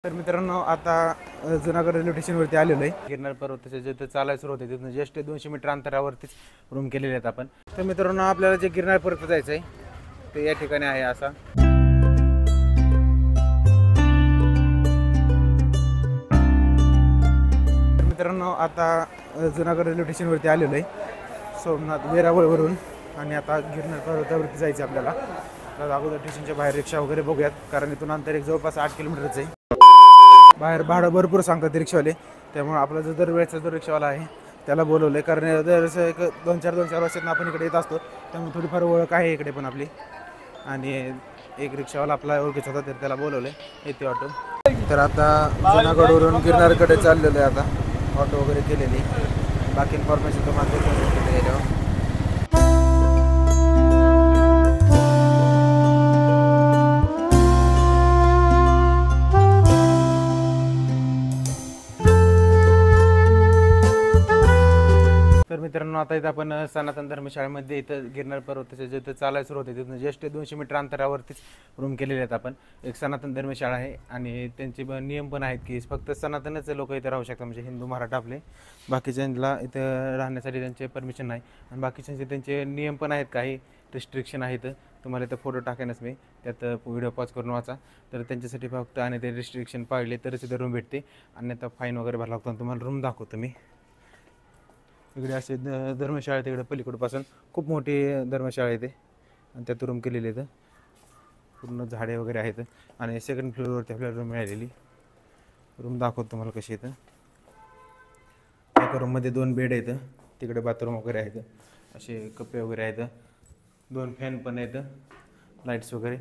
तर मित्रांनो आता जुनागड रेल्वे स्टेशनवरती आलेलो आहे। गिरनार पर्वताचे जे चालायला सुरू होते तिथून जस्ट 200 मीटर अंतरावरतीच रूम केलेले आहेत आपण। तर मित्रांनो आपल्याला जे गिरनार पर्वत जायचं आहे ते या ठिकाणी आहे असा। तर मित्रांनो आता जुनागड रेल्वे स्टेशनवरती आलेलो आहे सोमनाथ वेरावळवरून आणि आता गिरनार पर्वतावरती जायचं आपल्याला। तर अगोदर स्टेशनच्या बाहेर रिक्षा वगैरे बघूयात कारण इथून अंतर एक जवळपास 8 किलोमीटरच आहे। बाहेर भाडं भरपूर सांगतात रिक्षावाले, त्यामुळे आपला जो दरवेळेचा जो रिक्षावाला आहे त्याला बोलवलं आहे कारण दरवेळेस एक 2-4 वर्षातून आपण इकडे येत असतो, त्यामुळे थोडीफार ओळख आहे इकडे पण आपली। आणि एक रिक्षावाला आपला ओळखीचा होता तर त्याला बोलवलं आहे येते ऑटो। तर आता जुनागडवरून गिरनारकडे चाललेलो आहे, आता ऑटो वगैरे केलेली। बाकी इन्फॉर्मेशन तुम्हाला देतो याच्यावर। तर मित्रांनो आता इथं आपण सनातन धर्मशाळेमध्ये इथं गिरनार पर्वताचे जे चालायला सुरू होते तिथून जस्ट 200 मीटर अंतरावरतीच रूम केलेले आहेत आपण। एक सनातन धर्मशाळा आहे आणि त्यांचे नियम पण आहेत की फक्त सनातनच लोक इथे राहू शकतात, म्हणजे हिंदू मराठा आपले। बाकीच्यांना इथं राहण्यासाठी त्यांचे परमिशन नाही आणि बाकीच्यांचे त्यांचे नियम पण आहेत, काही रिस्ट्रिक्शन आहेत। तुम्हाला इथं फोटो टाकेनच मी, त्यात व्हिडिओ पॉज करून वाचा। तर त्यांच्यासाठी फक्त आणि ते रिस्ट्रिक्शन पाळले तरच इथं रूम भेटते, अन्यथा फाईन वगैरे भरावा लागतो। तुम्हाला रूम दाखवतो मी। इकडे असे धर्मशाळा तिकडे पलीकडपासून खूप मोठी धर्मशाळा आहे ते आणि त्यात रूम केलेली आहे, पूर्ण झाडे वगैरे आहेत। आणि सेकंड फ्लोअरवरती आपल्याला रूम मिळालेली। रूम दाखवतो तुम्हाला कशी येतं। एका रूममध्ये 2 बेड आहेत, तिकडे बाथरूम वगैरे आहेत, असे कप्पे वगैरे आहेत, 2 फॅन पण आहेत, लाईट्स वगैरे।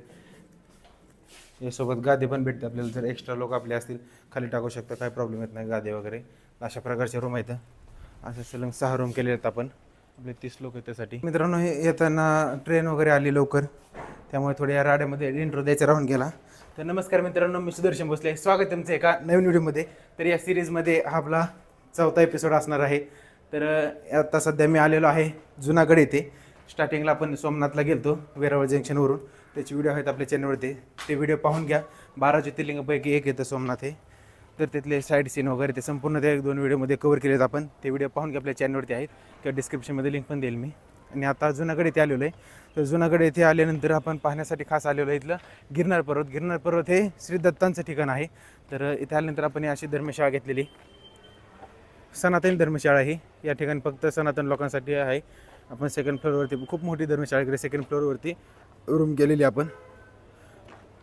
यासोबत गादे पण भेटते आपल्याला, जर एक्स्ट्रा लोक आपले असतील खाली टाकू शकता, काही प्रॉब्लेम येत नाही, गादे वगैरे अशा प्रकारचे रूम आहेत। असं सलग 6 रूम केले आहेत आपण, आपले 30 लोक आहेत त्यासाठी। मित्रांनो हे येताना ट्रेन वगैरे आली लवकर, त्यामुळे थोड्या या राड्यामध्ये इंट्रो द्यायचा राहून गेला। तर नमस्कार मित्रांनो, मी सुदर्शन भोसले, स्वागत तुमचं एका नवीन व्हिडिओमध्ये। तर या सिरीजमध्ये हा आपला 4था एपिसोड असणार आहे। तर आता सध्या मी आलेलो आहे जुनागड येथे। स्टार्टिंगला आपण सोमनाथला गेलतो वेरावळ जंक्शनवरून, त्याचे व्हिडिओ आहेत आपल्या चॅनलवरती, ते व्हिडिओ पाहून घ्या। 12 ज्योतिर्लिंगापैकी एक येतं सोमनाथ हे। तर तिथले साईड सीन वगैरे ते संपूर्ण त्या 1-2 व्हिडिओमध्ये कव्हर केलेत आपण, ते व्हिडिओ पाहून घ्या, आपल्या चॅनलवरती आहेत किंवा डिस्क्रिप्शनमध्ये लिंक पण देईल मी। आणि आता जुनागड येथे आलेलो आहे। तर जुनागड येथे आल्यानंतर आपण पाहण्यासाठी खास आलेलो आहे इथलं गिरनार पर्वत। गिरनार पर्वत हे श्री दत्तांचं ठिकाण आहे। तर इथे आल्यानंतर आपण अशी धर्मशाळा घेतलेली, सनातन धर्मशाळा ही। या ठिकाणी फक्त सनातन लोकांसाठी आहे। आपण सेकंड फ्लोअरवरती खूप मोठी धर्मशाळा इकडे सेकंड फ्लोअरवरती रूम केलेली आपण।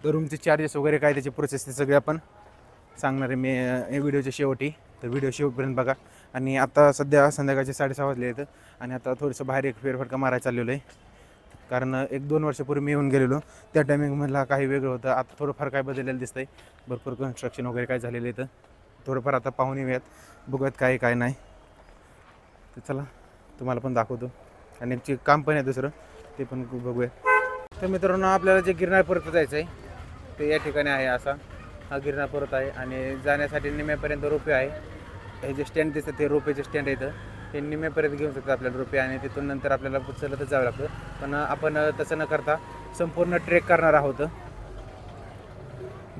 तर रूमचे चार्जेस वगैरे काय त्याची प्रोसेस ते सगळे आपण सांगणार आहे मी व्हिडिओच्या शेवटी, तर व्हिडिओ शेवटपर्यंत बघा। आणि आता सध्या संध्याकाळचे 6:30 वाजले आहेत आणि आता थोडंसं बाहेर एक फेरफटका मारायला चाललेलो आहे, कारण 1-2 वर्षापूर्वी मी येऊन गेलेलो, त्या टायमिंगमधला काही वेगळं होतं। आता थोडंफार काय बदललेलं दिसतंय, भरपूर कन्स्ट्रक्शन वगैरे काय झालेलं आहे। तर थोडंफार आता पाहून येऊयात, बघूयात काय काय नाही। तर चला तुम्हाला पण दाखवतो, आणि एक काम पण आहे दुसरं, ते पण बघूया। तर मित्रांनो आपल्याला जे गिरनार पर्वत जायचं आहे ते या ठिकाणी आहे असा। हा गिरनार पर्वत आहे आणि जाण्यासाठी निम्यापर्यंत रोपे आहे। हे जे स्टँड दिसतं ते रोपेचे स्टँड आहे, ते निम्यापर्यंत घेऊन शकतात आपल्याला रोपे, आणि तिथून नंतर आपल्याला चलतच जावं लागतं। पण आपण तसं न करता संपूर्ण ट्रेक करणार आहोत,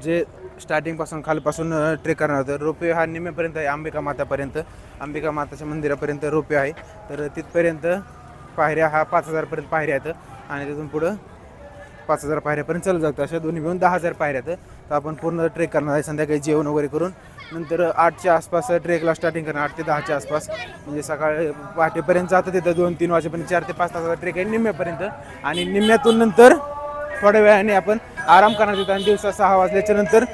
जे स्टार्टिंगपासून खालपासून ट्रेक करणार आहोत। रोपे हा निम्यापर्यंत आहे, अंबिका मातापर्यंत, अंबिका माताच्या मंदिरापर्यंत रोपे आहे। तर तिथपर्यंत पायऱ्या हा 5000पर्यंत पायऱ्या आहेत, आणि तिथून पुढं 5000 पायऱ्यापर्यंत चालू जातं, अशा दोन्ही मिळून 10000 पायऱ्या आहेत। तर आपण पूर्ण ट्रेक करणार आहे, संध्याकाळी जेवण वगैरे करून नंतर 8च्या आसपास ट्रेकला स्टार्टिंग करणार, 8 ते 10च्या आसपास, म्हणजे सकाळी पहाटेपर्यंत जातं तिथं 2-3 वाजेपर्यंत, 4 ते 5 तासाचा ट्रेक आहे निम्म्यापर्यंत। आणि निम्म्यातून नंतर थोड्या वेळाने आपण आराम करणार तिथं, आणि दिवसा 6 वाजल्याच्या नंतर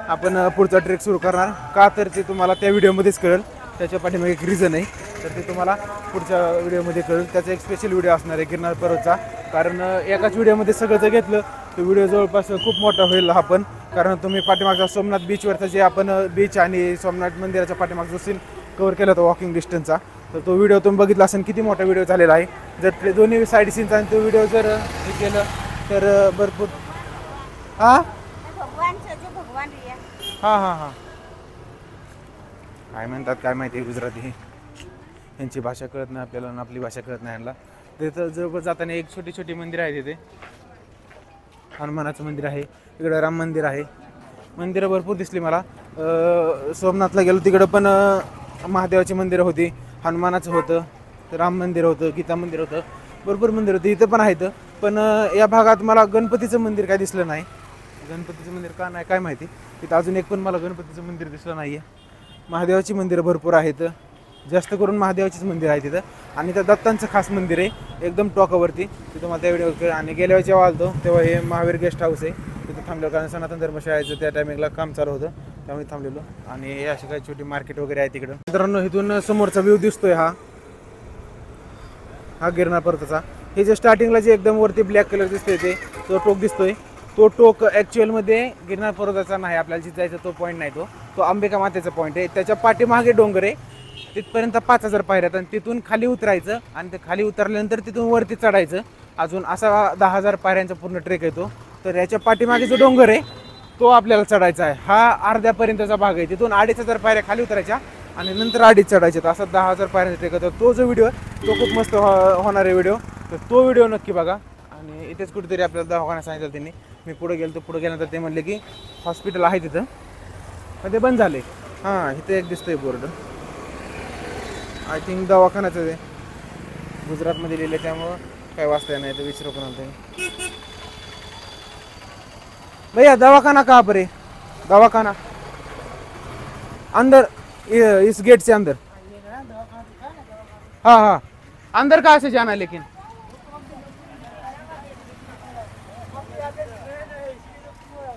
आपण पुढचा ट्रेक सुरू करणार। का तर ते तुम्हाला त्या व्हिडिओमध्येच कळेल, त्याच्या पाठीमागे एक रिझन आहे, तर ते तुम्हाला पुढच्या व्हिडिओमध्ये कळेल। त्याचा एक स्पेशल व्हिडिओ असणार आहे गिरनार पर्वतचा, कारण एकाच व्हिडिओमध्ये सगळं जर घेतलं तर व्हिडिओ जवळपास खूप मोठा होईल हा पण। कारण तुम्ही पाठीमागचा सोमनाथ बीचवरचा जे आपण बीच आणि सोमनाथ मंदिराच्या पाठीमागचा सीन कव्हर केला होता वॉकिंग डिस्टन्सचा, तर तो व्हिडिओ तुम्ही बघितला असेल, किती मोठा व्हिडिओ झालेला आहे। जर ते दोन्ही साईड सीनचा आणि तो व्हिडिओ जर हे केलं तर भरपूर हां काय म्हणतात काय माहिती, गुजराती, यांची भाषा कळत नाही आपल्याला आणि आपली भाषा कळत नाही यांना। तिथं जवळ जाताना एक छोटी छोटी मंदिर आहे, तिथे हनुमानाचं मंदिर आहे, इकडं राम मंदिर आहे, मंदिरं भरपूर दिसली मला। सोमनाथला गेलो तिकडं पण महादेवाची मंदिरं होती, हनुमानाचं होतं, राम मंदिर होतं, गीता मंदिर होतं, भरपूर मंदिर होती. इथं पण आहेत. पण या भागात मला गणपतीचं मंदिर काय दिसलं नाही. गणपतीचं मंदिर का नाही काय माहिती. तिथं अजून एक पण मला गणपतीचं मंदिर दिसलं नाही आहे. महादेवाची मंदिरं भरपूर आहेत, जास्त करून महादेवाचीच मंदिर आहे तिथं. आणि त्या दत्तांचं खास मंदिर आहे एकदम टॉकावरती. तिथं मला त्या व्हिडिओ आणि गेल्या वेळेस जेव्हा आलतो तेव्हा हे महावीर गेस्ट हाऊस आहे तिथं थांबलो, कारण सनातन धर्मशाळेचं त्या टायमिंगला काम चालू होतं, त्यामुळे थांबलेलो. आणि हे अशी काही छोटी मार्केट वगैरे आहे तिकडं. मित्रांनो इथून समोरचा व्ह्यू दिसतोय हा गिरनार पर्वताचा. हे जे स्टार्टिंगला जे एकदम वरती ब्लॅक कलर दिसतोय ते तो टोक दिसतोय, तो टोक ॲक्च्युअलमध्ये गिरनार पर्वताचा नाही. आपल्याला जिथे जायचा तो पॉईंट नाही, तो अंबिका मातेचा पॉईंट आहे. त्याच्या पाठीमागे डोंगर आहे, तिथपर्यंत 5000 पायऱ्या आणि तिथून खाली उतरायचं. आणि ते खाली उतरल्यानंतर तिथून वरती चढायचं. अजून असा 10,000 पायऱ्यांचा पूर्ण ट्रेक येतो. तर याच्या पाठीमागे जो डोंगर आहे तो आपल्याला चढायचा आहे. हा अर्ध्यापर्यंतचा भाग आहे. तिथून 2500 पायऱ्या खाली उतरायच्या आणि नंतर 2.5 चढायचे. असा 10,000 पायऱ्यांचा ट्रेक येतो. तो जो व्हिडिओ तो खूप मस्त होणार आहे व्हिडिओ, तर तो व्हिडिओ नक्की बघा. आणि इथेच कुठेतरी आपल्याला दवाखाना सांगितलं त्यांनी. मी पुढे गेल्यानंतर ते म्हणले की हॉस्पिटल आहे तिथं, पण ते बंद झाले. हां इथे एक दिसतोय बोर्ड, आय थिंक दवाखान्याचं आहे, गुजरातमध्ये लिहिले त्यामुळं काय वाचता नाही तर विचारू पण आलं. भैया दवाखाना कहाँ पर है? दवाखाना अंदर, इस गेट से अंदर. हाँ हाँ अंदर कहाँ से जाना है लेकिन?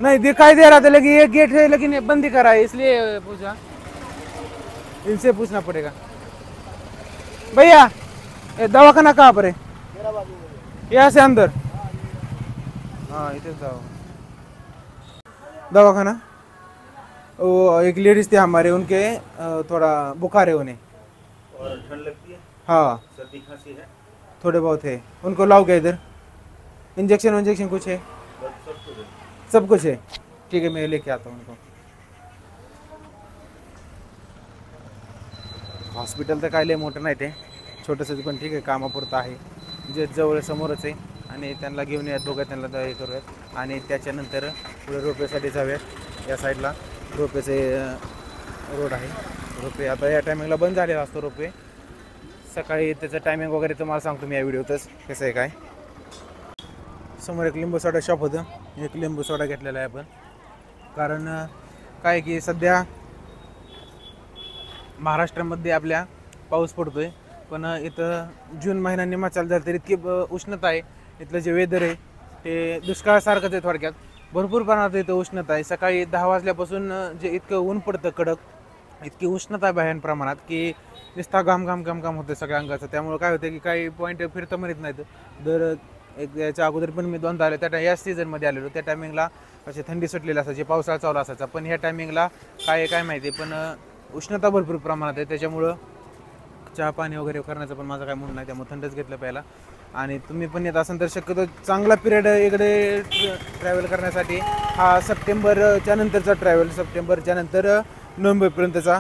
नहीं दिखाई दे रहा था लेकिन ये गेट है, लेकिन ये बंद ही करा है, इसलिए पूछा. इनसे पूछना पड़ेगा. भैया ये दवाखाना कहाँ पर है? यहाँ से अंदर. हाँ इधर जाओ दवाखाना. वो एक लेडीज थे हमारे, उनके थोड़ा बुखार है उन्हें और ठंड लगती है, हाँ सर्दी खांसी है, थोड़े बहुत है. उनको लाओ क्या इधर? इंजेक्शन कुछ है? सब कुछ है. ठीक है मैं लेके आता हूँ उनको. हॉस्पिटल तर काय लय मोठं नाही ते, छोटंसं पण ठीक आहे, कामापुरतं आहे. जे जवळ समोरच आहे. आणि त्यांना घेऊन या दोघं, त्यांना हे करूयात. आणि त्याच्यानंतर पुढे रोपेसाठी जाऊयात. या साईडला रोपेचे रोड आहे. रोपे आता या टायमिंगला बंद झालेला असतो रोपे. सकाळी त्याचं टायमिंग वगैरे तुम्हाला सांगतो मी या व्हिडिओतच कसं आहे काय. समोर एक लिंबू सोडा शॉप होतं, एक लिंबू सोडा घेतलेला आहे आपण. कारण काय की सध्या महाराष्ट्रामध्ये आपल्या पाऊस पडतोय, पण इथं जून महिना निम्मा चालू झाला तरी इतकी उष्णता आहे. इथलं जे वेदर आहे ते दुष्काळासारखंच आहे थोडक्यात. भरपूर प्रमाणात इथं उष्णता आहे. सकाळी 10 वाजल्यापासून जे इतकं ऊन पडतं कडक, इतकी उष्णता आहे भयान प्रमाणात की नुसता घाम होतं सगळ्या अंगाचं. त्यामुळे काय होतं की काही पॉईंट फिरता म्हणत नाहीत. दर एक याच्या अगोदर पण मी दोनदा आलो, त्या या सीझनमध्ये आलेलो. त्या टायमिंगला अशी थंडी सुटलेली असायची, पावसाळा चालू असायचा. पण ह्या टायमिंगला काय माहिती, पण उष्णता भरपूर प्रमाणात आहे. त्याच्यामुळं चहा पाणी वगैरे करण्याचं पण माझं काय म्हणणं नाही, त्यामुळे थंडच घेतलं पहिला. आणि तुम्ही पण येत असाल तर शक्यतो चांगला पिरियड इकडे ट्रॅव्हल करण्यासाठी हा सप्टेंबरच्या नंतरचा ट्रॅव्हल, सप्टेंबरच्या नंतर नोव्हेंबरपर्यंतचा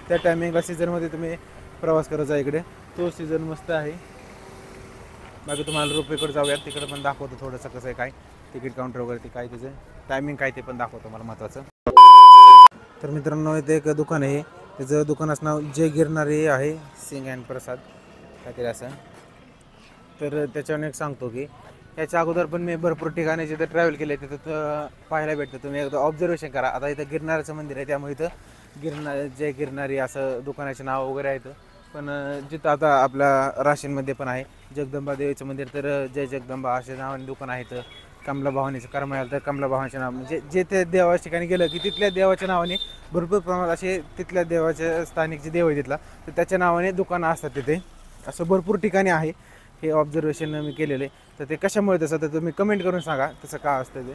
त्या टायमिंगला सीझनमध्ये तुम्ही प्रवास करायचा इकडे. तो सीझन मस्त आहे. बाकी तुम्हाला रोपेकडे जाऊयात, तिकडे पण दाखवतो थोडंसं कसं आहे काय तिकीट काउंटर वगैरे ते काय त्याचं टायमिंग काय ते पण दाखवतो मला महत्त्वाचं. तर मित्रांनो इथे एक दुकान आहे, त्याचं दुकानाचं नाव जय गिरनारी आहे, सिंग अँड प्रसाद काहीतरी असं. तर त्याच्यावर एक सांगतो की याच्या अगोदर पण मी भरपूर ठिकाणी जिथं ट्रॅव्हल केलं आहे तिथं पाहायला भेटतं. तुम्ही एकदा ऑब्झर्वेशन करा. आता इथं गिरनारचं मंदिर आहे त्यामुळे इथं जय गिरनारी असं दुकानाचे नाव वगैरे आहेत. पण जिथं आता आपल्या राशीनमध्ये पण आहे जगदंबा देवीचं मंदिर, तर जय जगदंबा असे नावाने दुकान आहेत. कमला भवानीचं करमायला तर कमला भवानीचे नाव, म्हणजे जे त्या देवाच्या ठिकाणी गेलं की तिथल्या देवाच्या नावाने भरपूर प्रमाणात असे तिथल्या देवाच्या स्थानिक जे देव आहे तिथला तर त्याच्या नावाने दुकानं असतात तिथे. असं भरपूर ठिकाणी आहे. हे ऑब्झर्वेशन मी केलेलं आहे. तर ते कशामुळे तसं तर तुम्ही कमेंट करून सांगा तसं का असतं ते.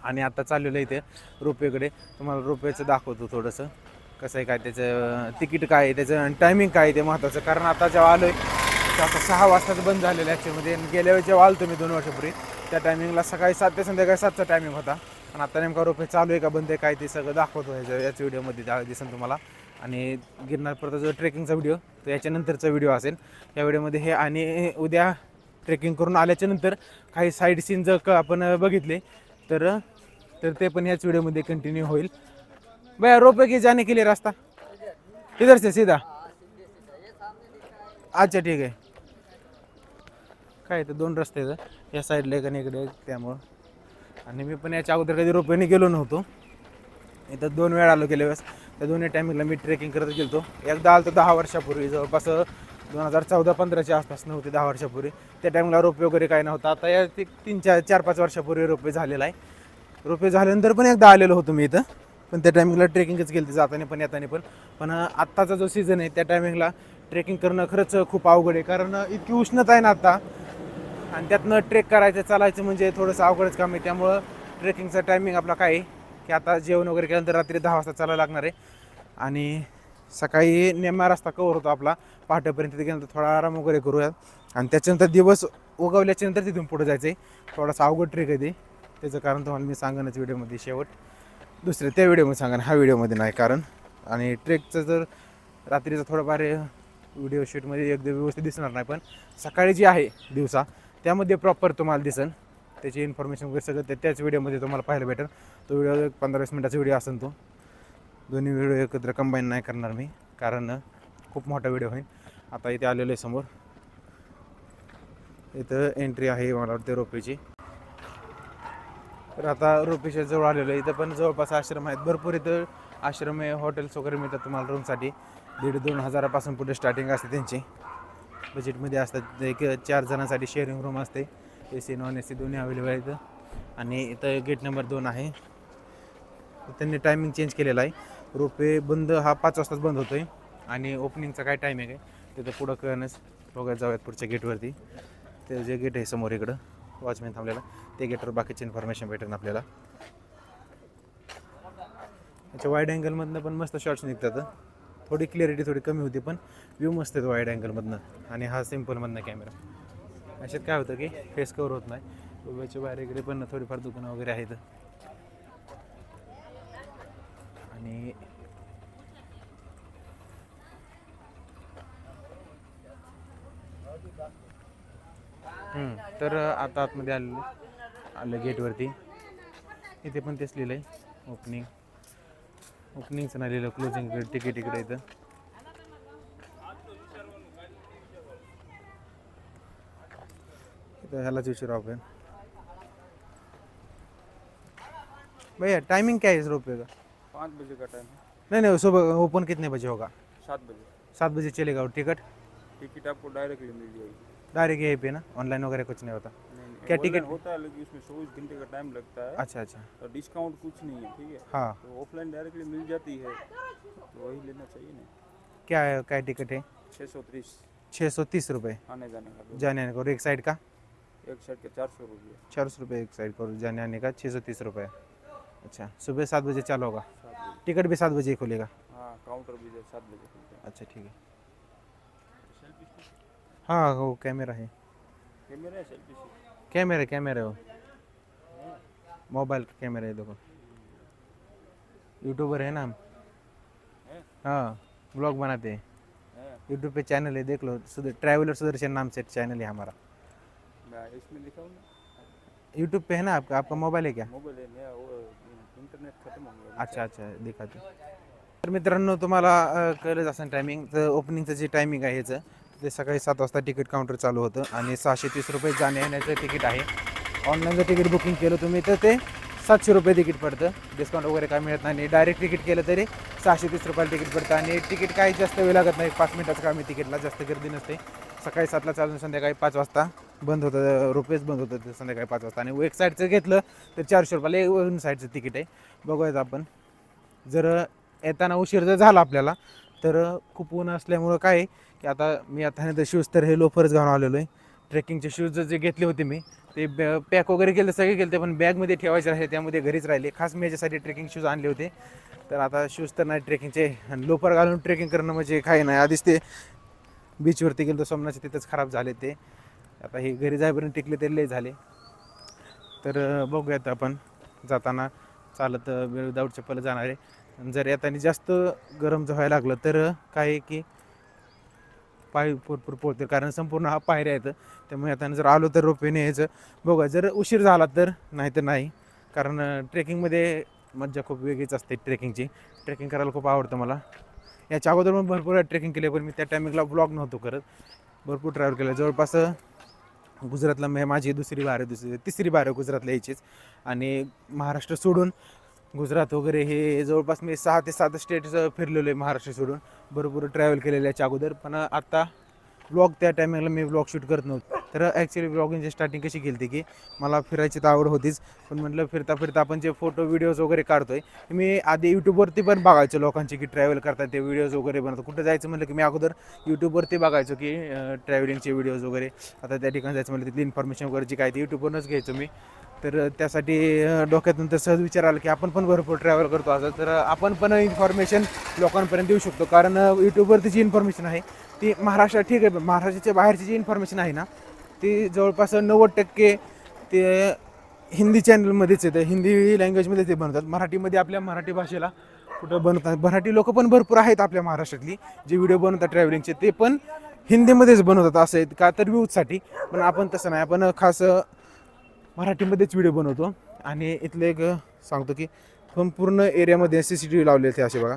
आणि आता चाललेलं इथे रोपेकडे, तुम्हाला रोपेचं दाखवतो थोडंसं कसं आहे काय, त्याचं तिकीट काय आहे, त्याचं टायमिंग काय आहे ते महत्त्वाचं. कारण आता जेव्हा आलो आहे आता 6 वाजताच बंद झालेलं ॲक्च्युअलमध्ये. गेल्या वेळी जेव्हा आलो मी 2 वर्षापूर्वी त्या टायमिंगला सकाळी 7 ते संध्याकाळी 7चा टायमिंग होता. आणि आता नेमका रोपे चालू आहे का बंद आहे काय ते सगळं दाखवतो याच व्हिडिओमध्ये दिसेल तुम्हाला. आणि गिरनार पर्वताचा जो ट्रेकिंगचा व्हिडिओ तो याच्यानंतरचा व्हिडिओ असेल. या व्हिडिओमध्ये हे आणि उद्या ट्रेकिंग करून आल्याच्यानंतर काही साईड सीन जर आपण बघितले तर तर ते पण याच व्हिडिओमध्ये कंटिन्यू होईल. भैया रोपे के जाने के लिए रास्ता इधर से सीधा. अच्छा ठीक आहे. काय तर 2 रस्ते आहेत, या साईडला एक आणि इकडे एक, त्यामुळं. आणि मी पण याच्या अगोदर कधी रोपेने गेलो नव्हतो. इथं 2 वेळा आलो गेल्या वेळेस. त्या दोन्ही टायमिंगला मी ट्रेकिंग करत गेलो. एकदा आलो तर 10 वर्षापूर्वी, जवळपास 2014-15च्या आसपास नव्हते, 10 वर्षापूर्वी. त्या टायमिंगला रोपे वगैरे काय नव्हतं. आता या 3-4-5 वर्षापूर्वी रोपे झालेला आहे. रोपे झाल्यानंतर पण एकदा आलेलो होतो मी इथं, पण त्या टायमिंगला ट्रेकिंगच केली जाताना पण येताना पण आत्ताचा जो सीझन आहे त्या टायमिंगला ट्रेकिंग करणं खरंच खूप अवघड आहे. कारण इतकी उष्णता आहे ना आता, आणि त्यातनं ट्रेक करायचं चालायचं म्हणजे थोडंसं अवघडच काम आहे. त्यामुळं ट्रेकिंगचा टायमिंग आपला काय आहे की आता जेवण वगैरे केल्यानंतर रात्री 10 वाजता चालायला लागणार आहे, आणि सकाळी नेमका रस्ता कवर होतो आपला. पहाटेपर्यंत तिथे गेल्यानंतर थोडा आराम वगैरे करूयात, आणि त्याच्यानंतर दिवस उगवल्याच्या नंतर तिथून पुढे जायचं आहे. थोडासा अवघड ट्रेक आहे ते. त्याचं कारण तुम्हाला मी सांगणच व्हिडिओमध्ये शेवट, दुसऱ्या त्या व्हिडिओमध्ये सांगा, हा व्हिडिओमध्ये नाही. कारण आणि ट्रेकचं जर रात्रीचं थोडंफार व्हिडिओ शूटमध्ये एकदम व्यवस्थित दिसणार नाही, पण सकाळी जी आहे दिवसा त्यामध्ये प्रॉपर तुम्हाला दिसेल. त्याची इन्फॉर्मेशन वगैरे सगळं त्याच व्हिडिओमध्ये तुम्हाला पाहायला भेटेल. तो व्हिडिओ 15-20 मिनिटाचा व्हिडिओ असेल तो. दोन्ही व्हिडिओ एकत्र कंबाईन नाही करणार मी, कारण खूप मोठा व्हिडिओ होईल. आता इथे आलेलो आहे समोर, इथं एंट्री आहे मला वाटते रोपेची. तर आता रोपेच्या जवळ आलेलो आहे. इथं पण जवळपास आश्रम आहेत भरपूर. इथं आश्रम आहे, हॉटेल्स वगैरे मिळतात तुम्हाला रूमसाठी. 1,500-2 हजारापासून पुढे स्टार्टिंग असते त्यांची. बजेटमध्ये असतात. एक 4 जणांसाठी शेअरिंग रूम असते, AC नॉन AC दोन्ही अवेलेबल आहेत. आणि इथं गेट नंबर 2 आहे. त्यांनी टायमिंग चेंज केलेला आहे. रोपे बंद हा 5 वाजताच बंद होतो आहे, आणि ओपनिंगचा काय टायमिंग आहे तिथं पुढं कळणंच. बघायला जाऊयात पुढच्या गेटवरती. ते जे गेट आहे समोर इकडं वॉचमॅन थांबलेला, ते गेटवर बाकीची इन्फॉर्मेशन भेटेल आपल्याला. त्याच्या वाईड अँगलमधनं पण मस्त शॉट्स निघतात. थोडी क्लिअरिटी थोडी कमी होती, पण व्ह्यू मस्त येतो वाईड अँगलमधनं. आणि हा सिम्पलमधनं कॅमेरा. अशात काय होतं की फेस कवर होत नाही. उभ्याच्या बाहेर इकडे पण थोडीफार दुकानं वगैरे आहेत. आणि तर आता आतमध्ये आलं गेटवरती. इथे पण तेच लिहिलं आहे ओपनिंगचं नाही लिहिलं, क्लोजिंग तिकीट इकडे इथं. ह्यालाच विचारू आपण. भैया टाइमिंग क्या है इस रोपवे का? 5 बजे का टाइम है। नहीं सुबह ओपन कितने बजे होगा? 7 बजे। 7 बजे चलेगा। और टिकट? टिकट आपको डायरेक्टली मिल जाएगी। डायरेक्ट यहीं पे ना, ऑनलाइन वगैरह कुछ नहीं होता? नहीं, क्या ऑनलाइन टिकट होता है लेकिन उसमें 24 घंटे का टाइम लगता है। अच्छा अच्छा और डिस्काउंट कुछ नहीं है, ठीक है। हाँ, तो ऑफलाइन डायरेक्टली मिल जाती है, तो वही लेना चाहिए ना। क्या टिकट है? 630 630 रुपये आने जाने का। जाने आने का। और एक साइड का एक शर्ट के 400 रुपये। 400 रुपये एक साइड का, और जाने आने का 630 रुपये। अच्छा, सुबह 7 बजे चालू होगा? 7 बजे। टिकट भी 7 बजे ही खुलेगा? हाँ, काउंटर भी 7 बजे खुलता है। अच्छा ठीक है। हाँ वो कैमरा है, कैमरा है, सेल्फी से। कैमरा है वो, मोबाइल का कैमरा है। देखो यूट्यूबर है ना हम। हाँ, ब्लॉग बनाते हैं। यूट्यूब पे चैनल है, देख लो। ट्रैवलर सुदर्शन नाम से चैनल है हमारा। इसमें दिखाऊँ ना? यूट्यूब पे है ना आपका मोबाइल है क्या? मोबाइल है नया, वो इंटरनेट खत्म हो गया। अच्छा अच्छा, दिखाते. तर मित्रांनो तुम्हाला कळलंच असं टायमिंग. तर ओपनिंगचं जे टायमिंग आहे ह्याचं, ते सकाळी 7 वाजता तिकीट काउंटर चालू होतं, आणि 630 रुपये जाणे येण्याचं तिकीट आहे. ऑनलाईन जर तिकीट बुकिंग केलं तुम्ही तर ते 700 रुपये तिकीट पडतं. डिस्काउंट वगैरे काय मिळत नाही. डायरेक्ट तिकीट केलं तरी 630 रुपयाला तिकीट पडतं, आणि तिकीट काही जास्त वेळ लागत नाही. 5 मिनिटाचं काम आहे तिकीटला, जास्त गर्दी नसते. सकाळी 7ला चालून संध्याकाळी 5 वाजता बंद होतं. रुपयेच बंद होतं ते संध्याकाळी 5 वाजता. आणि एक साईडचं घेतलं तर 400 रुपयाला एक साईडचं तिकीट आहे. बघूयात आपण. जर येताना उशीर जर झाला आपल्याला तर खूप ऊन असल्यामुळं काय आहे की आता मी आता तर शूज तर हे लोफर्स घालून आलेलो आहे. ट्रेकिंगचे शूज जे घेतले होते मी ते पॅक वगैरे केले, सगळे केले, पण बॅगमध्ये ठेवायचे आहे, त्यामध्ये घरीच राहिले. खास मी याच्यासाठी ट्रेकिंग शूज आणले होते. तर आता शूज तर नाही ट्रेकिंगचे, आणि लोफर घालून ट्रेकिंग करणं म्हणजे काही नाही. आधीच ते बीचवरती गेलो तर सोमनाथचे तिथंच खराब झाले ते. आता हे घरी जाईपर्यंत टिकले तरी लय झाले. तर बघूयात आपण जाताना चालत विदाऊट चप्पल जाणार आहे. जर येताना जास्त गरम जर व्हायला लागलं तर काय आहे की पाय भरपूर पोळतील, कारण संपूर्ण हा पायऱ्या येतं. त्यामुळे येताना जर आलो तर रोपेने यायचं. बघा, जर उशीर झाला तर नाही तर नाही. कारण ट्रेकिंगमध्ये मज्जा खूप वेगळीच असते. ट्रेकिंग करायला खूप आवडतं मला. याच्या अगोदर पण भरपूर ट्रेकिंग केले, पण मी त्या टायमिंगला ब्लॉग नव्हतो करत. भरपूर ट्रॅव्हल केलं. जवळपास गुजरातला माझी तिसरी बार आहे गुजरातला यायचीच. आणि महाराष्ट्र सोडून गुजरात वगैरे हे जवळपास मी 6 ते 7 स्टेट फिरलेलो आहे महाराष्ट्र सोडून. भरपूर ट्रॅव्हल केलेलं याच्या अगोदर. पण आता ब्लॉग त्या टायमिंगला मी ब्लॉग शूट करत नव्हतो. तर ॲक्च्युली ब्लॉगिंगची स्टार्टिंग कशी केली होती की मला फिरायची तर आवड होतीच, पण म्हटलं फिरता आपण जे फोटो व्हिडिओज वगैरे काढतोय मी आधी यूट्यूबवरती पण बघायचो लोकांचे की ट्रॅव्हल करतात ते व्हिडिओज वगैरे बनवतात. कुठं जायचं म्हटलं की मी अगोदर यूट्यूबवरती बघायचो की ट्रॅव्हलिंगचे व्हिडिओज वगैरे. आता त्या ठिकाणी जायचं म्हटलं तिथली इन्फॉर्मेशन वगैरे जी काय ती यूट्यूबवरूनच घ्यायचो मी. तर त्यासाठी डोक्यातून तर सहज विचार आला की आपण पण भरपूर ट्रॅव्हल करतो असं, तर आपण पण इन्फॉर्मेशन लोकांपर्यंत देऊ शकतो. कारण यूट्यूबवरती जी इन्फॉर्मेशन आहे ती महाराष्ट्रात ठीक आहे, महाराष्ट्राच्या बाहेरची जी इन्फॉर्मेशन आहे ना ती जवळपास 90% ते हिंदी चॅनलमध्येच येतं, हिंदी लँग्वेजमध्ये ते बनवतात. मराठीमध्ये आपल्या मराठी भाषेला कुठं बनवतात. मराठी लोक पण भरपूर आहेत आपल्या महाराष्ट्रातली जे व्हिडिओ बनवतात ट्रॅव्हलिंगचे, ते पण हिंदीमध्येच बनवतात असं आहेत का तर व्ह्यूजसाठी. पण आपण तसं नाही, आपण खास मराठीमध्येच व्हिडिओ बनवतो. आणि इथलं एक सांगतो की संपूर्ण एरियामध्ये CCTV लावले ते असे बघा.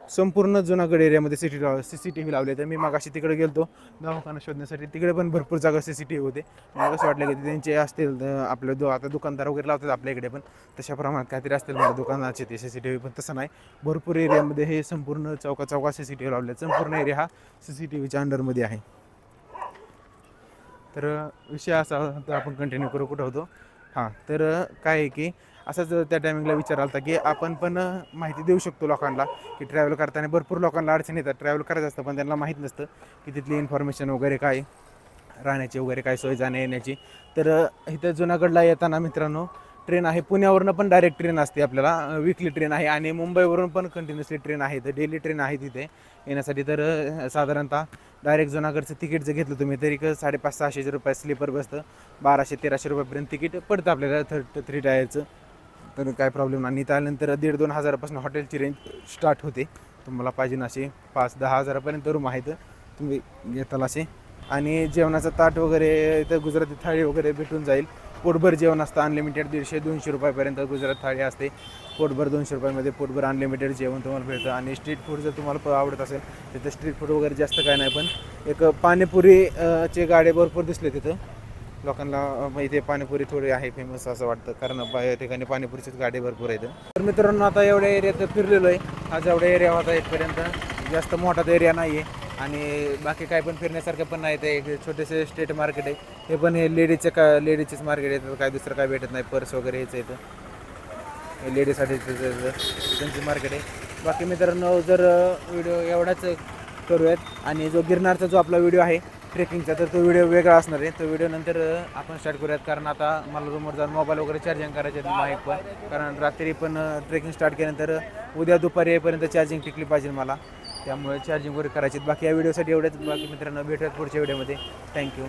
संपूर्ण जुनागड एरियामध्ये CCTV लावले. तर मी मागाशी तिकडे गेलो दवाखाना शोधण्यासाठी, तिकडे पण भरपूर जागा CCTV होते. मला कसं वाटलं की त्यांचे असतील आपले आता दुकानदार वगैरे लावतात आपल्या इकडे पण तशा प्रमाणात काहीतरी असतील मला दुकानाचे ते CCTV, पण तसं नाही. भरपूर एरियामध्ये हे संपूर्ण चौका CCTV लावले. संपूर्ण एरिया हा CCTVच्या अंडरमध्ये आहे. तर विषय असा तर आपण कंटिन्यू करू. कुठं होतो हां, तर काय आहे की असंच त्या टायमिंगला विचार आला की आपण पण माहिती देऊ शकतो लोकांना की ट्रॅव्हल करताना भरपूर लोकांना अडचण येतात. ट्रॅव्हल करायचं असतं पण त्यांना माहीत नसतं की तिथली इन्फॉर्मेशन वगैरे काय, राहण्याची वगैरे काय सोय, जाण्या येण्याची. तर इथं जुनागडला येताना मित्रांनो ट्रेन आहे. पुण्यावरून पण डायरेक्ट ट्रेन असते आपल्याला, वीकली ट्रेन आहे. आणि मुंबईवरून पण कंटिन्युअसली ट्रेन आहे. तर डेली ट्रेन आहे तिथे येण्यासाठी. तर साधारणतः डायरेक्ट जुनागडचं तिकीट जर घेतलं तुम्ही तरी 550-600 रुपये स्लीपर बसतं. 1200-1300 रुपयेपर्यंत तिकीट पडतं आपल्याला 3 टायरचं. तर काय प्रॉब्लेम नाही. इथं आल्यानंतर 1,500-2,000 हजारापासून हॉटेलची रेंज स्टार्ट होते. तुम्हाला पाहिजे ना असे 5-10 हजारापर्यंत रूम आहेत तुम्ही घेताल असे. आणि जेवणाचं ताट वगैरे इथं गुजराती थाळी वगैरे भेटून जाईल. पोटभर जेवण असतं अनलिमिटेड. 150-200 रुपयापर्यंत गुजरात थाळी असते. पोटभर 200 रुपयामध्ये पोटभर अनलिमिटेड जेवण तुम्हाला भेटतं. आणि स्ट्रीट फूड जर तुम्हाला आवडत असेल तिथं स्ट्रीट फूड वगैरे जास्त काय नाही, पण एक पाणीपुरीचे गाडे भरपूर दिसले तिथं लोकांना. इथे पाणीपुरी थोडी आहे फेमस असं वाटतं, कारण या ठिकाणी पाणीपुरीचीच गाडी भरपूर आहेत. तर मित्रांनो आता एवढ्या एरियात फिरलेलो आहे. हा जेवढा एरिया होता इथपर्यंत जास्त मोठाच एरिया नाही आहे. आणि बाकी काय पण फिरण्यासारखं पण नाही. ते एक छोटेसे स्ट्रीट मार्केट आहे. हे पण हे लेडीजचेच मार्केट आहे. काय दुसरं काय भेटत नाही. पर्स वगैरे हेच येतं हे लेडीजसाठी त्यांची मार्केट आहे. बाकी मित्रांनो जर व्हिडिओ एवढाच करूयात. आणि जो गिरनारचा जो आपला व्हिडिओ आहे ट्रेकिंगचा, तर तो व्हिडिओ वेगळा असणार आहे. तो व्हिडिओ नंतर आपण स्टार्ट करूयात. कारण आता मला रूमवर जाऊन मोबाईल वगैरे चार्जिंग करायचे आहेत माईक पण, कारण रात्री पण ट्रेकिंग स्टार्ट केल्यानंतर उद्या दुपारी येईपर्यंत चार्जिंग टिकली पाहिजे मला, त्यामुळे चार्जिंग वगैरे करायची. बाकी या व्हिडिओसाठी एवढेच. बाकी मित्रांनो भेटूयात पुढच्या व्हिडिओमध्ये. थँक्यू.